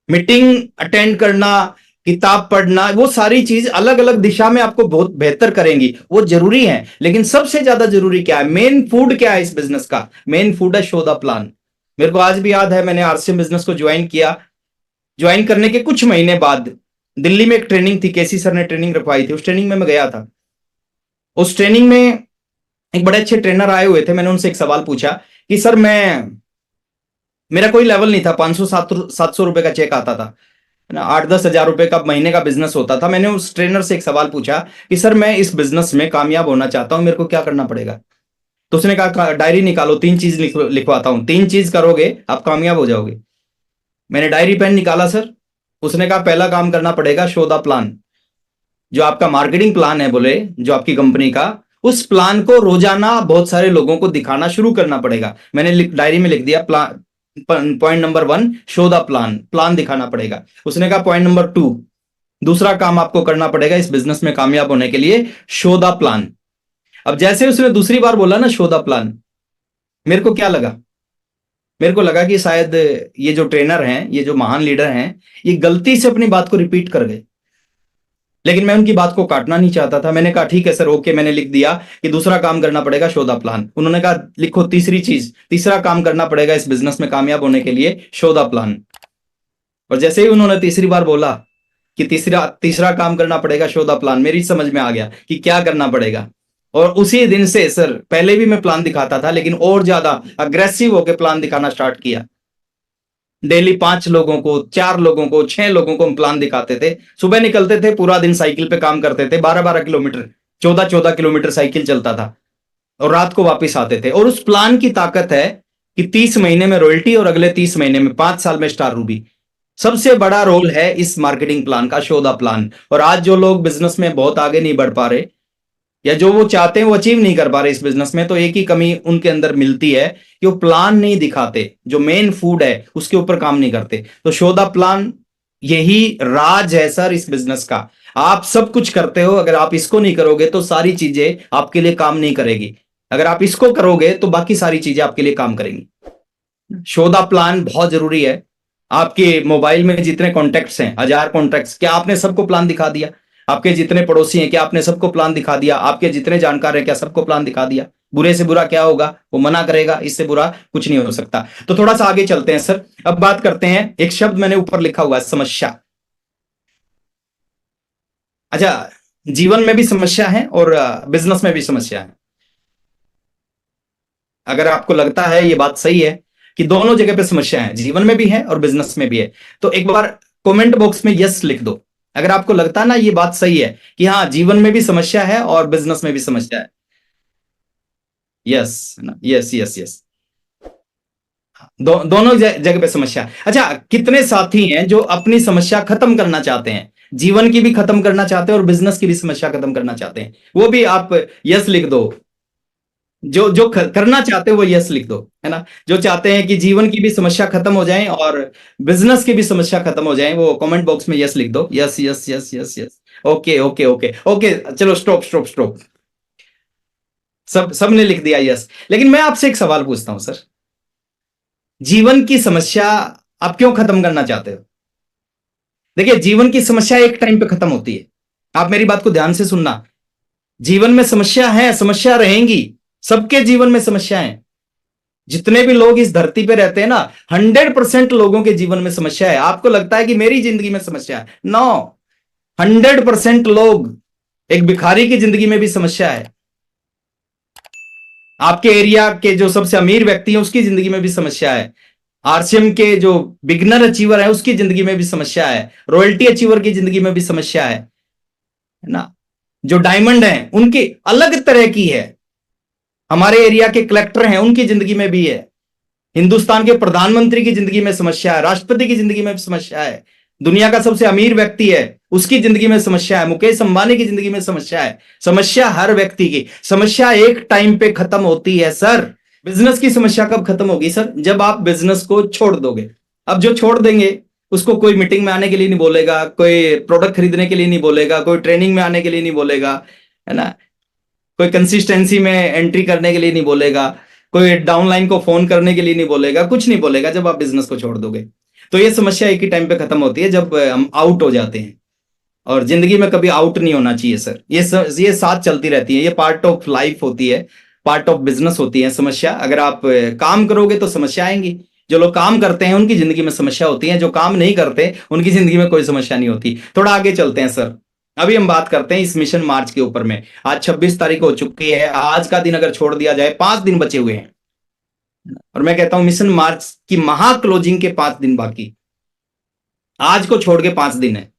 मीटिंग अटेंड करना, किताब पढ़ना, वो सारी चीज अलग अलग दिशा में आपको बहुत बेहतर करेंगी, वो जरूरी है। लेकिन सबसे ज्यादा जरूरी क्या है, मेन फूड क्या है इस बिजनेस का? मेन फूड है शो द प्लान। मेरे को आज भी याद है, मैंने आरसीएम बिजनेस को ज्वाइन किया, ज्वाइन करने के कुछ महीने बाद दिल्ली में एक ट्रेनिंग थी, केसी सर ने ट्रेनिंग रखवाई थी, उस ट्रेनिंग में मैं गया था। उस ट्रेनिंग में एक बड़े अच्छे ट्रेनर आए हुए थे। मैंने उनसे एक सवाल पूछा कि सर, मेरा कोई लेवल नहीं था, 500-700 रुपए का चेक आता था, है ना, 8-10 हज़ार रुपए का महीने का बिजनेस होता था। मैंने उस ट्रेनर से एक सवाल पूछा कि सर, मैं इस बिजनेस में कामयाब होना चाहता हूं, मेरे को क्या करना पड़ेगा? तो उसने कहा डायरी निकालो, 3 चीज लिखवाता हूं, 3 चीज करोगे आप कामयाब हो जाओगे। मैंने डायरी पेन निकाला सर। उसने कहा पहला काम करना पड़ेगा, शो द प्लान। जो आपका मार्केटिंग प्लान है, बोले, जो आपकी कंपनी का, उस प्लान को रोजाना बहुत सारे लोगों को दिखाना शुरू करना पड़ेगा। मैंने डायरी में लिख दिया, plan, point number 1, show the plan, plan दिखाना पड़ेगा। उसने कहा पॉइंट नंबर 2, दूसरा काम आपको करना पड़ेगा इस बिजनेस में कामयाब होने के लिए, शो द प्लान। अब जैसे उसने दूसरी बार बोला ना शो द प्लान, मेरे को क्या लगा? मेरे को लगा कि शायद ये जो ट्रेनर हैं, ये जो महान लीडर हैं, ये गलती से अपनी बात को रिपीट कर गए। लेकिन मैं उनकी बात को काटना नहीं चाहता था। मैंने कहा ठीक है सर, ओके। मैंने लिख दिया कि दूसरा काम करना पड़ेगा, शो द प्लान। उन्होंने कहा लिखो तीसरी चीज, तीसरा काम करना पड़ेगा इस बिजनेस में कामयाब होने के लिए, शो द प्लान। और जैसे ही उन्होंने तीसरी बार बोला कि तीसरा तीसरा काम करना पड़ेगा, शो द प्लान, मेरी समझ में आ गया कि क्या करना पड़ेगा। और उसी दिन से सर, पहले भी मैं प्लान दिखाता था, लेकिन और ज्यादा अग्रेसिव होकर प्लान दिखाना स्टार्ट किया। डेली 5 लोगों को, 4 लोगों को, 6 लोगों को हम प्लान दिखाते थे। सुबह निकलते थे, पूरा दिन साइकिल पे काम करते थे, 12-12 किलोमीटर, 14-14 किलोमीटर साइकिल चलता था, और रात को वापस आते थे। और उस प्लान की ताकत है कि 30 महीने में रॉयल्टी और अगले 30 महीने में, 5 साल में स्टार रूबी। सबसे बड़ा रोल है इस मार्केटिंग प्लान का, शो द प्लान। और आज जो लोग बिजनेस में बहुत आगे नहीं बढ़ पा रहे, या जो वो चाहते हैं वो अचीव नहीं कर पा रहे इस बिजनेस में, तो एक ही कमी उनके अंदर मिलती है कि वो प्लान नहीं दिखाते, जो मेन फूड है उसके ऊपर काम नहीं करते। तो शो द प्लान, यही राज है सर इस बिजनेस का। आप सब कुछ करते हो, अगर आप इसको नहीं करोगे तो सारी चीजें आपके लिए काम नहीं करेगी। अगर आप इसको करोगे तो बाकी सारी चीजें आपके लिए काम करेंगी। शो द प्लान बहुत जरूरी है। आपके मोबाइल में जितने कॉन्टैक्ट्स हैं, 1000 कॉन्टैक्ट्स, क्या आपने सबको प्लान दिखा दिया? आपके जितने पड़ोसी हैं, क्या आपने सबको प्लान दिखा दिया? आपके जितने जानकार हैं, क्या सबको प्लान दिखा दिया? बुरे से बुरा क्या होगा? वो मना करेगा, इससे बुरा कुछ नहीं हो सकता। तो थोड़ा सा आगे चलते हैं सर। अब बात करते हैं, एक शब्द मैंने ऊपर लिखा हुआ है, समस्या। अच्छा, जीवन में भी समस्या है और बिजनेस में भी समस्या है। अगर आपको लगता है ये बात सही है कि दोनों जगह पे समस्या है, जीवन में भी है और बिजनेस में भी है, तो एक बार कमेंट बॉक्स में यस लिख दो। अगर आपको लगता है ना ये बात सही है कि हाँ, जीवन में भी समस्या है और बिजनेस में भी समस्या है। Yes, yes yes yes. दोनों जगह पे समस्या है। अच्छा, कितने साथी हैं जो अपनी समस्या खत्म करना चाहते हैं, जीवन की भी खत्म करना चाहते हैं और बिजनेस की भी समस्या खत्म करना चाहते हैं? वो भी आप यस लिख दो। जो जो करना चाहते हो वो यस लिख दो, है ना। जो चाहते हैं कि जीवन की भी समस्या खत्म हो जाए और बिजनेस की भी समस्या खत्म हो जाए, वो कमेंट बॉक्स में यस लिख दो। Yes yes yes yes yes. Okay okay okay okay, चलो स्टॉप स्टॉप स्टॉप। सबने लिख दिया यस। लेकिन मैं आपसे एक सवाल पूछता हूं सर, जीवन की समस्या आप क्यों खत्म करना चाहते हो? देखिए, जीवन की समस्या एक टाइम पे खत्म होती है। आप मेरी बात को ध्यान से सुनना। जीवन में समस्या है, समस्या रहेंगी, सबके जीवन में समस्या है। जितने भी लोग इस धरती पे रहते हैं ना, 100% लोगों के जीवन में समस्या है। आपको लगता है कि मेरी जिंदगी में समस्या है? नो, 100% लोग, एक भिखारी की जिंदगी में भी समस्या है। आपके एरिया के जो सबसे अमीर व्यक्ति है उसकी जिंदगी में भी समस्या है। आरसीएम के जो बिगनर अचीवर है उसकी जिंदगी में भी समस्या है। रॉयल्टी अचीवर की जिंदगी में भी समस्या है ना। जो डायमंड है उनकी अलग तरह की है। हमारे एरिया के कलेक्टर हैं, उनकी जिंदगी में भी है। हिंदुस्तान के प्रधानमंत्री की जिंदगी में समस्या है, राष्ट्रपति की जिंदगी में भी समस्या है। दुनिया का सबसे अमीर व्यक्ति है, उसकी जिंदगी में समस्या है। मुकेश अंबानी की जिंदगी में समस्या है। समस्या हर व्यक्ति की, समस्या एक टाइम पे खत्म होती है सर। बिजनेस की समस्या कब खत्म होगी सर? जब आप बिजनेस को छोड़ दोगे। अब जो छोड़ देंगे उसको कोई मीटिंग में आने के लिए नहीं बोलेगा, कोई प्रोडक्ट खरीदने के लिए नहीं बोलेगा, कोई ट्रेनिंग में आने के लिए नहीं बोलेगा, है ना, कोई कंसिस्टेंसी में एंट्री करने के लिए नहीं बोलेगा, कोई डाउनलाइन को फोन करने के लिए नहीं बोलेगा, कुछ नहीं बोलेगा जब आप बिजनेस को छोड़ दोगे। तो ये समस्या एक ही टाइम पे खत्म होती है, जब हम आउट हो जाते हैं। और जिंदगी में कभी आउट नहीं होना चाहिए सर। ये साथ चलती रहती है, ये पार्ट ऑफ लाइफ होती है, पार्ट ऑफ बिजनेस होती है समस्या। अगर आप काम करोगे तो समस्या आएंगी, जो लोग काम करते हैं उनकी जिंदगी में समस्या होती है, जो काम नहीं करते उनकी जिंदगी में कोई समस्या नहीं होती। थोड़ा आगे चलते हैं सर। अभी हम बात करते हैं इस मिशन मार्च के ऊपर में। आज 26 तारीख हो चुकी है, आज का दिन अगर छोड़ दिया जाए, 5 दिन बचे हुए हैं, और मैं कहता हूं मिशन मार्च की महा क्लोजिंग के 5 दिन बाकी, आज को छोड़ के 5 दिन है।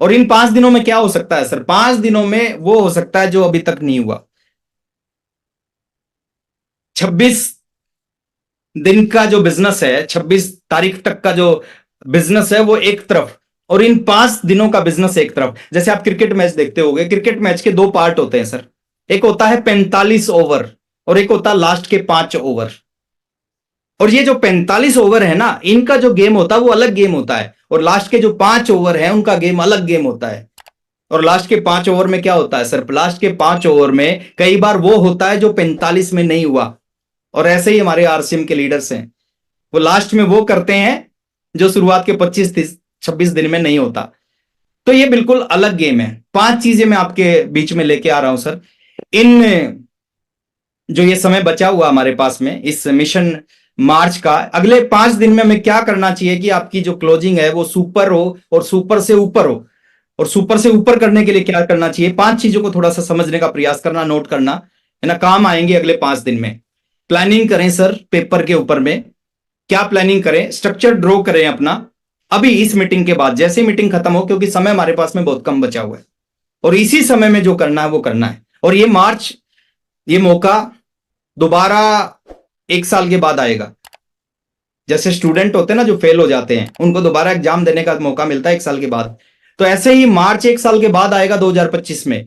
और इन 5 दिनों में क्या हो सकता है सर? 5 दिनों में वो हो सकता है जो अभी तक नहीं हुआ। 26 दिन का जो बिजनेस है, 26 तारीख तक का जो बिजनेस है वो एक तरफ, और इन 5 दिनों का बिजनेस एक तरफ। जैसे आप क्रिकेट मैच देखते होंगे, क्रिकेट मैच के 2 पार्ट होते हैं सर। एक होता है 45 ओवर और एक होता है लास्ट के 5 ओवर। और ये जो 45 ओवर है ना, इनका जो गेम होता है वो अलग गेम होता है, और लास्ट के जो 5 ओवर है उनका गेम अलग गेम होता है। और लास्ट के 5 ओवर में क्या होता है सर? लास्ट के 5 ओवर में कई बार वो होता है जो 45 में नहीं हुआ। और ऐसे ही हमारे आरसीएम के लीडर्स हैं, वो लास्ट में वो करते हैं जो शुरुआत के 25-26 दिन में नहीं होता। तो ये बिल्कुल अलग गेम है। 5 चीजें मैं आपके बीच में लेके आ रहा हूं सर। इन जो ये समय बचा हुआ हमारे पास में इस मिशन मार्च का, अगले 5 दिन में हमें क्या करना चाहिए कि आपकी जो क्लोजिंग है वो सुपर हो और सुपर से ऊपर हो। और सुपर से ऊपर करने के लिए क्या करना चाहिए? 5 चीजों को थोड़ा सा समझने का प्रयास करना, नोट करना है ना, काम आएंगे अगले 5 दिन में। प्लानिंग करें सर पेपर के ऊपर में। क्या प्लानिंग करें? स्ट्रक्चर ड्रॉ करें अपना अभी इस मीटिंग के बाद, जैसे मीटिंग खत्म हो, क्योंकि समय हमारे पास में बहुत कम बचा हुआ है, और इसी समय में जो करना है वो करना है। और ये मार्च, ये मौका दोबारा 1 साल के बाद आएगा। जैसे स्टूडेंट होते हैं ना जो फेल हो जाते हैं, उनको दोबारा एग्जाम देने का मौका मिलता है 1 साल के बाद, तो ऐसे ही मार्च 1 साल के बाद आएगा 2025 में।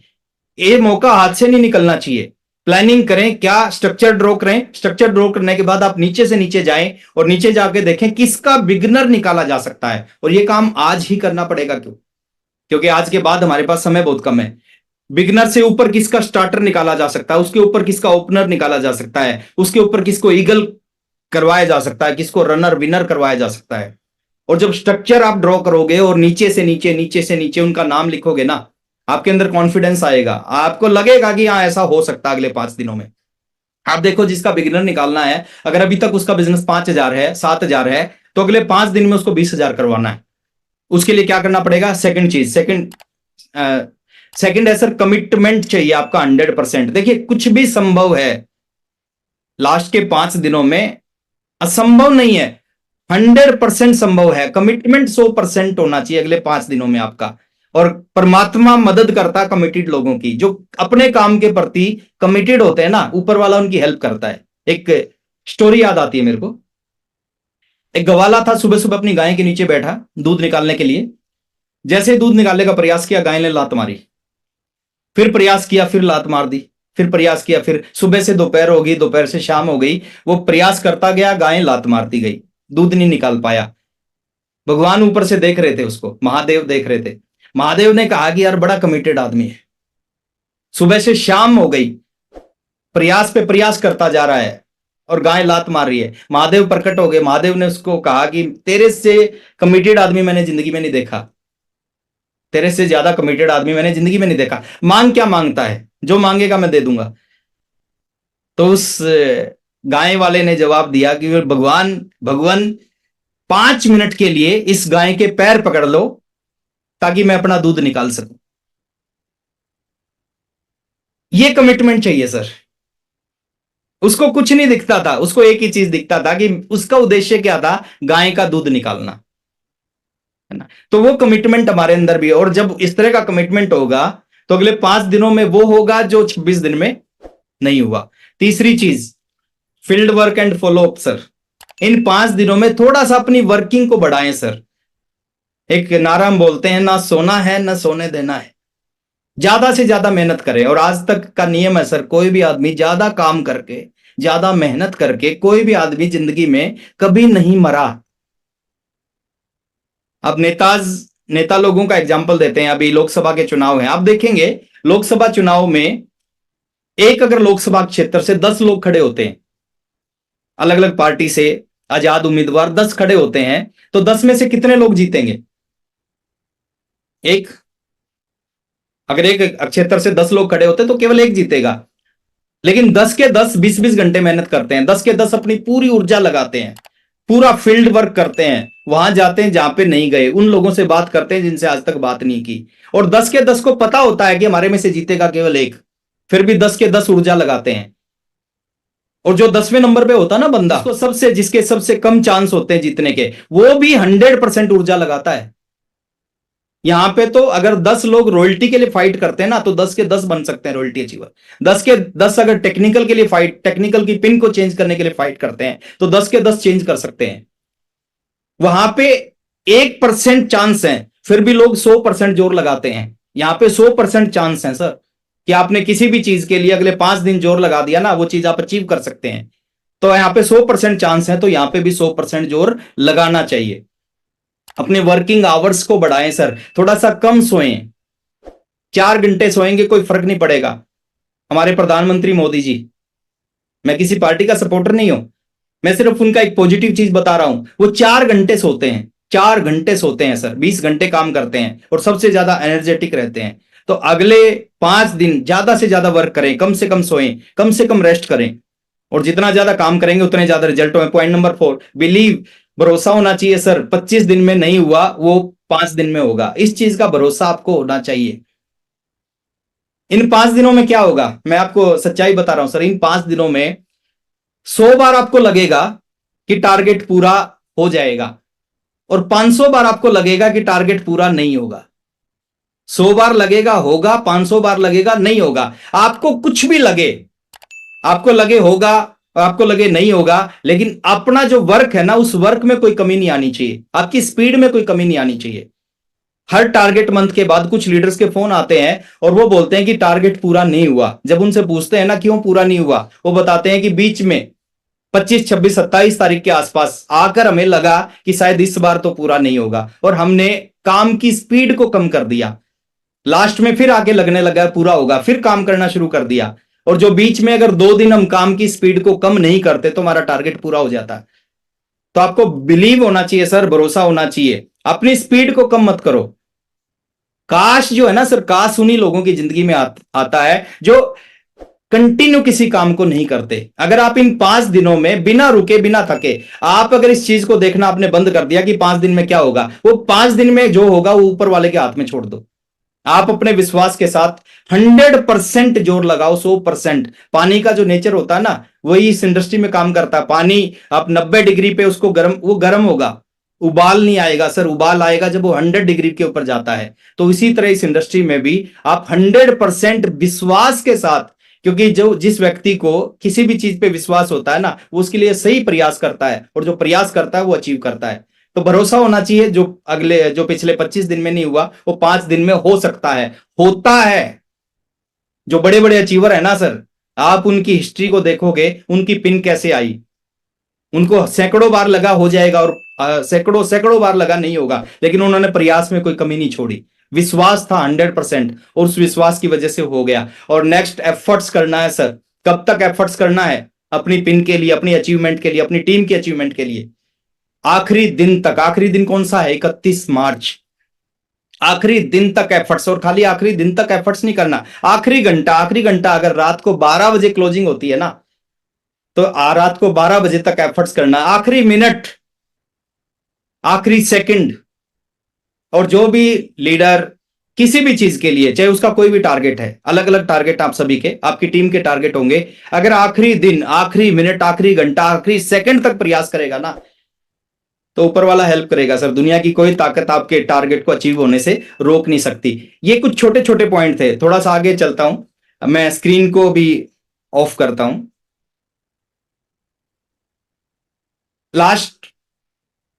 ये मौका हाथ से नहीं निकलना चाहिए। प्लानिंग करें, क्या स्ट्रक्चर ड्रॉ करें। स्ट्रक्चर ड्रॉ करने के बाद आप नीचे से नीचे जाएं और नीचे जाके देखें किसका बिगनर निकाला जा सकता है। और ये काम आज ही करना पड़ेगा। क्यों? क्योंकि आज के बाद हमारे पास समय बहुत कम है। बिगनर से ऊपर किसका स्टार्टर निकाला जा सकता है, उसके ऊपर किसका ओपनर निकाला जा सकता है, उसके ऊपर किसको ईगल करवाया जा सकता है, किसको रनर विनर करवाया जा सकता है। और जब स्ट्रक्चर आप ड्रॉ करोगे और नीचे से नीचे, नीचे से नीचे उनका नाम लिखोगे ना, आपके अंदर कॉन्फिडेंस आएगा, आपको लगेगा कि हाँ ऐसा हो सकता है अगले 5 दिनों में। आप देखो, जिसका बिगिनर निकालना है, अगर अभी तक उसका बिजनेस 5,000 है, 7,000 है, तो अगले 5 दिन में उसको 20,000 करवाना है। उसके लिए क्या करना पड़ेगा? सेकंड चीज, सेकंड है सर, कमिटमेंट चाहिए आपका 100%। देखिए, कुछ भी संभव है लास्ट के 5 दिनों में, असंभव नहीं है, 100% संभव है। कमिटमेंट 100% होना चाहिए अगले 5 दिनों में आपका। और परमात्मा मदद करता है कमिटेड लोगों की, जो अपने काम के प्रति कमिटेड होते हैं ना, ऊपर वाला उनकी हेल्प करता है। एक स्टोरी याद आती है मेरे को। एक गवाला था, सुबह सुबह अपनी गाय के नीचे बैठा दूध निकालने के लिए। जैसे दूध निकालने का प्रयास किया, गाय ने लात मारी। फिर प्रयास किया, फिर लात मार दी। फिर प्रयास किया, फिर सुबह से दोपहर हो गई, दोपहर से शाम हो गई, वो प्रयास करता गया, गाय लात मारती गई, दूध नहीं निकाल पाया। भगवान ऊपर से देख रहे थे उसको, महादेव देख रहे थे। महादेव ने कहा कि यार बड़ा कमिटेड आदमी है, सुबह से शाम हो गई, प्रयास पे प्रयास करता जा रहा है और गाय लात मार रही है। महादेव प्रकट हो गए। महादेव ने उसको कहा कि तेरे से कमिटेड आदमी मैंने जिंदगी में नहीं देखा, तेरे से ज्यादा कमिटेड आदमी मैंने जिंदगी में नहीं देखा। मांग क्या मांगता है? जो मांगेगा मैं दे दूंगा। तो उस गाय वाले ने जवाब दिया कि भगवान, भगवान 5 मिनट के लिए इस गाय के पैर पकड़ लो ताकि मैं अपना दूध निकाल सकूं। ये कमिटमेंट चाहिए सर। उसको कुछ नहीं दिखता था, उसको एक ही चीज दिखता था कि उसका उद्देश्य क्या था? गाय का दूध निकालना, है ना। तो वो कमिटमेंट हमारे अंदर भी है, और जब इस तरह का कमिटमेंट होगा तो अगले 5 दिनों में वो होगा जो 26 दिन में नहीं हुआ। तीसरी चीज, field work and follow up sir. इन 5 दिनों में थोड़ा सा अपनी वर्किंग को बढ़ाएं सर। एक नारा हम बोलते हैं, ना सोना है ना सोने देना है। ज्यादा से ज्यादा मेहनत करें। और आज तक का नियम है सर, कोई भी आदमी ज्यादा काम करके, ज्यादा मेहनत करके, कोई भी आदमी जिंदगी में कभी नहीं मरा। अब नेता लोगों का एग्जाम्पल देते हैं। अभी लोकसभा के चुनाव हैं, आप देखेंगे लोकसभा चुनाव में एक अगर लोकसभा क्षेत्र से 10 लोग खड़े होते हैं, अलग अलग पार्टी से आजाद उम्मीदवार 10 खड़े होते हैं, तो 10 में से कितने लोग जीतेंगे? एक। अगर एक क्षेत्र से 10 लोग खड़े होते हैं तो केवल एक जीतेगा। लेकिन 10 के 10 20-20 घंटे मेहनत करते हैं, 10 के 10 अपनी पूरी ऊर्जा लगाते हैं, पूरा फील्ड वर्क करते हैं, वहां जाते हैं जहां पे नहीं गए, उन लोगों से बात करते हैं जिनसे आज तक बात नहीं की, और 10 के 10 को पता होता है कि हमारे में से जीतेगा केवल एक, फिर भी 10 के 10 ऊर्जा लगाते हैं। और जो 10वें नंबर पे होता है ना बंदा, जिसके सबसे कम चांस होते हैं जीतने के, वो भी 100% ऊर्जा लगाता है। यहां पे तो अगर 10 लोग रॉयल्टी के लिए फाइट करते हैं ना, तो 10 के 10 बन सकते हैं रॉयल्टी अचीवर। 10 के 10 अगर टेक्निकल के लिए फाइट, टेक्निकल की पिन को चेंज करने के लिए फाइट करते हैं, तो 10 के 10 चेंज कर सकते हैं। वहां पे 1% चांस है, फिर भी लोग 100% जोर लगाते हैं। यहां पे 100% चांस है सर, कि आपने किसी भी चीज के लिए अगले 5 दिन जोर लगा दिया ना, वो चीज आप अचीव कर सकते हैं। तो यहां पे 100% चांस है, तो यहां पे भी 100% जोर लगाना चाहिए। अपने वर्किंग आवर्स को बढ़ाएं सर, थोड़ा सा कम सोएं, 4 घंटे सोएंगे कोई फर्क नहीं पड़ेगा। हमारे प्रधानमंत्री मोदी जी, मैं किसी पार्टी का सपोर्टर नहीं हूं, मैं सिर्फ उनका एक पॉजिटिव चीज बता रहा हूं। वो 4 घंटे सोते हैं, 4 घंटे सोते हैं सर, 20 घंटे काम करते हैं और सबसे ज्यादा एनर्जेटिक रहते हैं। तो अगले 5 दिन ज्यादा से ज्यादा वर्क करें, कम से कम सोएं, कम से कम रेस्ट करें, और जितना ज्यादा काम करेंगे उतने ज्यादा रिजल्ट होंगे। पॉइंट नंबर 4, बिलीव, भरोसा होना चाहिए सर। 25 दिन में नहीं हुआ, वो 5 दिन में होगा, इस चीज का भरोसा आपको होना चाहिए। इन 5 दिनों में क्या होगा, मैं आपको सच्चाई बता रहा हूं सर। इन 5 दिनों में 100 बार आपको लगेगा कि टारगेट पूरा हो जाएगा, और 500 बार आपको लगेगा कि टारगेट पूरा नहीं होगा। 100 बार लगेगा होगा, 500 बार लगेगा नहीं होगा। आपको कुछ भी लगे, आपको लगे होगा, आपको लगे नहीं होगा, लेकिन अपना जो वर्क है ना, उस वर्क में कोई कमी नहीं आनी चाहिए, आपकी स्पीड में कोई कमी नहीं आनी चाहिए। हर टारगेट मंथ के बाद कुछ लीडर्स के फोन आते हैं और वो बोलते हैं कि टारगेट पूरा नहीं हुआ। जब उनसे पूछते हैं ना क्यों पूरा नहीं हुआ, वो बताते हैं कि बीच में 25, 26, 27 तारीख के आसपास आकर हमें लगा कि शायद इस बार तो पूरा नहीं होगा, और हमने काम की स्पीड को कम कर दिया। लास्ट में फिर आके लगने लगा पूरा होगा, फिर काम करना शुरू कर दिया। और जो बीच में अगर 2 दिन हम काम की स्पीड को कम नहीं करते तो हमारा टारगेट पूरा हो जाता है। तो आपको बिलीव होना चाहिए सर, भरोसा होना चाहिए, अपनी स्पीड को कम मत करो। काश जो है ना सर, काश उन्हीं लोगों की जिंदगी में आता है जो कंटिन्यू किसी काम को नहीं करते। अगर आप इन 5 दिनों में बिना रुके बिना थके, आप अगर इस चीज को देखना आपने बंद कर दिया कि 5 दिन में क्या होगा, वो 5 दिन में जो होगा वो ऊपर वाले के हाथ में छोड़ दो। आप अपने विश्वास के साथ 100% जोर लगाओ, 100%। पानी का जो नेचर होता है ना, वही इस इंडस्ट्री में काम करता है। पानी आप 90 डिग्री पे उसको वो गर्म होगा, उबाल नहीं आएगा सर। उबाल आएगा जब वो 100 डिग्री के ऊपर जाता है। तो इसी तरह इस इंडस्ट्री में भी आप 100% विश्वास के साथ, क्योंकि जो जिस व्यक्ति को किसी भी चीज पे विश्वास होता है ना, वो उसके लिए सही प्रयास करता है, और जो प्रयास करता है वो अचीव करता है। तो भरोसा होना चाहिए, जो पिछले 25 दिन में नहीं हुआ वो 5 दिन में हो सकता है, होता है। जो बड़े बड़े अचीवर है ना सर, आप उनकी हिस्ट्री को देखोगे, उनकी पिन कैसे आई। उनको सैकड़ों बार लगा हो जाएगा, और सैकड़ों सैकड़ों बार लगा नहीं होगा, लेकिन उन्होंने प्रयास में कोई कमी नहीं छोड़ी। विश्वास था 100%, और उस विश्वास की वजह से हो गया। और नेक्स्ट एफर्ट्स करना है सर। कब तक एफर्ट्स करना है? अपनी पिन के लिए, अपनी अचीवमेंट के लिए, अपनी टीम की अचीवमेंट के लिए, आखिरी दिन तक। आखिरी दिन कौन सा है? 31 मार्च। आखिरी दिन तक एफर्ट्स, और खाली आखिरी दिन तक एफर्ट्स नहीं करना, आखिरी घंटा, आखिरी घंटा। अगर रात को 12 बजे क्लोजिंग होती है ना, तो रात को 12 बजे तक एफर्ट्स करना, आखिरी मिनट, आखिरी सेकंड। और जो भी लीडर किसी भी चीज के लिए, चाहे उसका कोई भी टारगेट है, अलग अलग टारगेट आप सभी के, आपकी टीम के टारगेट होंगे, अगर आखिरी दिन, आखिरी मिनट, आखिरी घंटा, आखिरी सेकंड तक प्रयास करेगा ना, तो ऊपर वाला हेल्प करेगा सर। दुनिया की कोई ताकत आपके टारगेट को अचीव होने से रोक नहीं सकती। ये कुछ छोटे छोटे पॉइंट थे। थोड़ा सा आगे चलता हूं, मैं स्क्रीन को भी ऑफ करता हूं।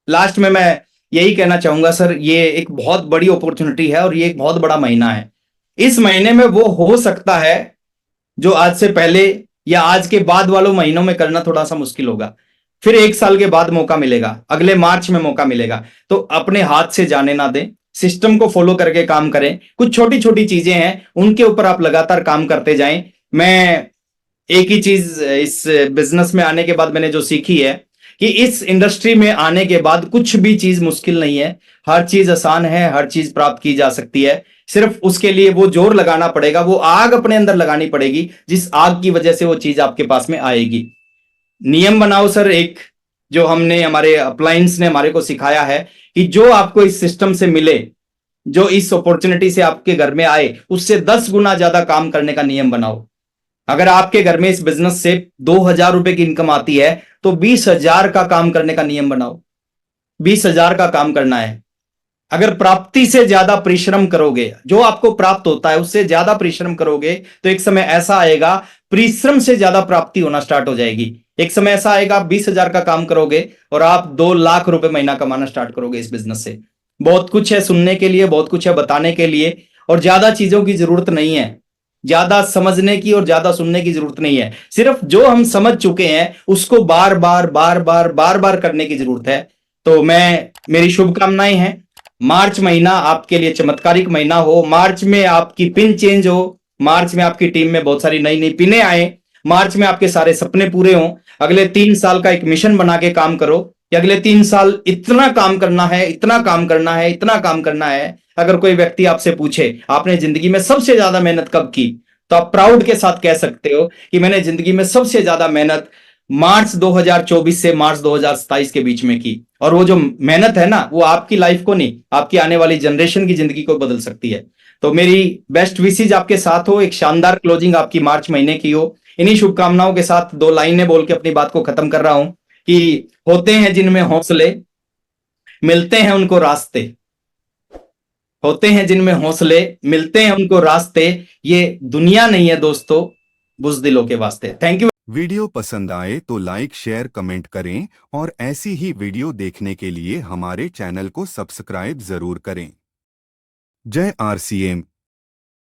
लास्ट में मैं यही कहना चाहूंगा सर, ये एक बहुत बड़ी अपॉर्चुनिटी है, और ये एक बहुत बड़ा महीना है। इस महीने में वो हो सकता है जो आज से पहले या आज के बाद वालों महीनों में करना थोड़ा सा मुश्किल होगा। फिर 1 साल के बाद मौका मिलेगा, अगले मार्च में मौका मिलेगा। तो अपने हाथ से जाने ना दें, सिस्टम को फॉलो करके काम करें। कुछ छोटी छोटी चीजें हैं, उनके ऊपर आप लगातार काम करते जाएं। मैं एक ही चीज इस बिजनेस में आने के बाद मैंने जो सीखी है, कि इस इंडस्ट्री में आने के बाद कुछ भी चीज मुश्किल नहीं है, हर चीज आसान है, हर चीज प्राप्त की जा सकती है। सिर्फ उसके लिए वो जोर लगाना पड़ेगा, वो आग अपने अंदर लगानी पड़ेगी जिस आग की वजह से वो चीज आपके पास में आएगी। नियम बनाओ सर, एक जो हमने हमारे अप्लायंस ने हमारे को सिखाया है कि जो आपको इस सिस्टम से मिले, जो इस अपॉर्चुनिटी से आपके घर में आए, उससे 10 गुना ज्यादा काम करने का नियम बनाओ। अगर आपके घर में इस बिजनेस से 2,000 रुपए की इनकम आती है तो 20,000 का काम करने का नियम बनाओ। 20,000 का काम करना है। अगर प्राप्ति से ज्यादा परिश्रम करोगे, जो आपको प्राप्त होता है उससे ज्यादा परिश्रम करोगे, तो एक समय ऐसा आएगा परिश्रम से ज्यादा प्राप्ति होना स्टार्ट हो जाएगी। एक समय ऐसा आएगा आप 20,000 का काम करोगे और आप 2 लाख रुपए महीना कमाना स्टार्ट करोगे इस बिजनेस से। बहुत कुछ है सुनने के लिए, बहुत कुछ है बताने के लिए, और ज्यादा चीजों की जरूरत नहीं है, ज्यादा समझने की और ज्यादा सुनने की जरूरत नहीं है। सिर्फ जो हम समझ चुके हैं उसको बार बार बार बार बार बार करने की जरूरत है। तो मेरी शुभकामनाएं हैं, मार्च महीना आपके लिए चमत्कारिक महीना हो। मार्च में आपकी पिन चेंज हो, मार्च में आपकी टीम में बहुत सारी नई नई पिनें आए, मार्च में आपके सारे सपने पूरे हों। अगले 3 साल का एक मिशन बना के काम करो कि अगले 3 साल इतना काम करना है, इतना काम करना है, इतना काम करना है। अगर कोई व्यक्ति आपसे पूछे आपने जिंदगी में सबसे ज्यादा मेहनत कब की, तो आप प्राउड के साथ कह सकते हो कि मैंने जिंदगी में सबसे ज्यादा मेहनत मार्च 2024 से मार्च 2027 के बीच में की। और वो जो मेहनत है ना, वो आपकी लाइफ को नहीं, आपकी आने वाली जनरेशन की जिंदगी को बदल सकती है। तो मेरी बेस्ट विशेज आपके साथ हो, एक शानदार क्लोजिंग आपकी मार्च महीने की हो। इन्हीं शुभकामनाओं के साथ 2 लाइनें बोल के अपनी बात को खत्म कर रहा हूं कि होते हैं जिनमें हौसले, मिलते हैं उनको रास्ते। होते हैं जिनमें हौसले, मिलते हैं उनको रास्ते। ये दुनिया नहीं है दोस्तों, बुज़दिलों के वास्ते। Thank you. वीडियो पसंद आए तो लाइक शेयर कमेंट करें और ऐसी ही वीडियो देखने के लिए हमारे चैनल को सब्सक्राइब जरूर करें। जय RCM।